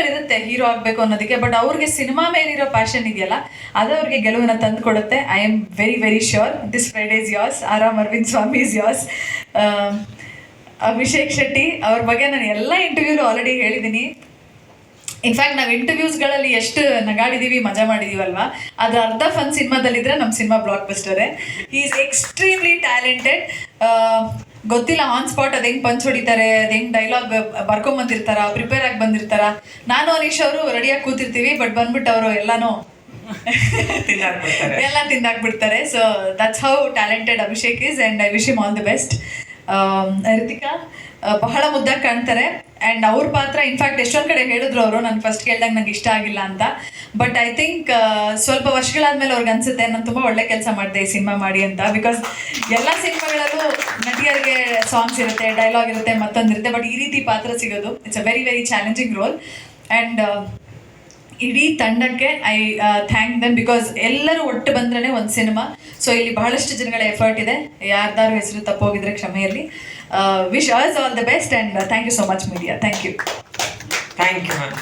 ಪ್ಯಾಷನ್ಗಳಿರುತ್ತೆ hero ಆಗಬೇಕು ಅನ್ನೋದಕ್ಕೆ, but ಅವ್ರಿಗೆ ಸಿನಿಮಾ ಮೇಲಿರೋ ಪ್ಯಾಷನ್ ಇದೆಯಲ್ಲ ಅದು ಅವ್ರಿಗೆ ಗೆಲುವನ್ನ ತಂದು ಕೊಡುತ್ತೆ. I am very very sure. This Friday is yours. ಆರಾಮ್ ಅರವಿಂದ್ ಸ್ವಾಮಿ ಇಸ್ ಯೋರ್ಸ್. ಅಭಿಷೇಕ್ ಶೆಟ್ಟಿ ಅವ್ರ ಬಗ್ಗೆ ನಾನು ಎಲ್ಲ ಇಂಟರ್ವ್ಯೂಲು ಆಲ್ರೆಡಿ ಹೇಳಿದ್ದೀನಿ. ಇನ್ಫ್ಯಾಕ್ಟ್ ನಾವು ಇಂಟರ್ವ್ಯೂಸ್ಗಳಲ್ಲಿ ಎಷ್ಟು ನಗಾಡಿದ್ದೀವಿ, ಮಜಾ ಮಾಡಿದೀವಲ್ವಾ, ಅದ್ರ ಅರ್ಧ ಫನ್ ಸಿನಿಮಾದಲ್ಲಿದ್ರೆ ನಮ್ಮ ಸಿನಿಮಾ ಬ್ಲಾಕ್ ಬಸ್ಟರೇ. He is extremely talented. ಗೊತ್ತಿಲ್ಲ ಆನ್ ಸ್ಪಾಟ್ ಅದು ಹೆಂಗೆ ಪಂಚ್ ಹೊಡಿತಾರೆ, ಅದು ಹೆಂಗೆ ಡೈಲಾಗ್ ಬರ್ಕೊಂಬಂದಿರ್ತಾರ, ಪ್ರಿಪೇರ್ ಆಗಿ ಬಂದಿರ್ತಾರ. ನಾನು ಅನೀಶ್ ಅವರು ರೆಡಿಯಾಗಿ ಕೂತಿರ್ತೀವಿ, ಬಟ್ ಬಂದ್ಬಿಟ್ಟು ಅವರು ಎಲ್ಲನೂ ಎಲ್ಲ ತಿಂದಾಕ್ಬಿಡ್ತಾರೆ. So that's how talented Abhishek is and I wish him all the best. Ritika ಬಹಳ ಮುದ್ದಾಗಿ ಕಾಣ್ತಾರೆ ಆ್ಯಂಡ್ ಅವ್ರ ಪಾತ್ರ ಇನ್ಫ್ಯಾಕ್ಟ್ ಎಷ್ಟೊಂದು ಕಡೆ ಹೇಳಿದ್ರು ಅವರು, ನಾನು ಫಸ್ಟ್ ಕೇಳಿದಾಗ ನಂಗೆ ಇಷ್ಟ ಆಗಿಲ್ಲ ಅಂತ. ಬಟ್ ಐ ಥಿಂಕ್ ಸ್ವಲ್ಪ ವರ್ಷಗಳಾದ್ಮೇಲೆ ಅವ್ರಿಗೆ ಅನ್ಸುತ್ತೆ ನಾನು ತುಂಬ ಒಳ್ಳೆ ಕೆಲಸ ಮಾಡಿದೆ ಈ ಸಿನಿಮಾ ಮಾಡಿ ಅಂತ. ಬಿಕಾಸ್ ಎಲ್ಲ ಸಿನಿಮಾಗಳಲ್ಲೂ ನಟಿಯರಿಗೆ ಸಾಂಗ್ಸ್ ಇರುತ್ತೆ, ಡೈಲಾಗ್ ಇರುತ್ತೆ, ಮತ್ತೊಂದಿರುತ್ತೆ, ಬಟ್ ಈ ರೀತಿ ಪಾತ್ರ ಸಿಗೋದು it's a very very challenging role. And ಇಡೀ ತಂಡಕ್ಕೆ ಐ ಥ್ಯಾಂಕ್ ದೆಮ್ ಬಿಕಾಸ್ ಎಲ್ಲರೂ ಒಟ್ಟು ಬಂದ್ರೇ ಒಂದು ಸಿನಿಮಾ. ಸೊ ಇಲ್ಲಿ ಬಹಳಷ್ಟು ಜನಗಳ ಎಫರ್ಟ್ ಇದೆ. ಯಾರ್ದಾರು ಹೆಸರು ತಪ್ಪೋಗಿದ್ರೆ ಕ್ಷಮೆಯಲ್ಲಿ. Wish us all the best and thank you so much media. Thank you. Thank you ma'am.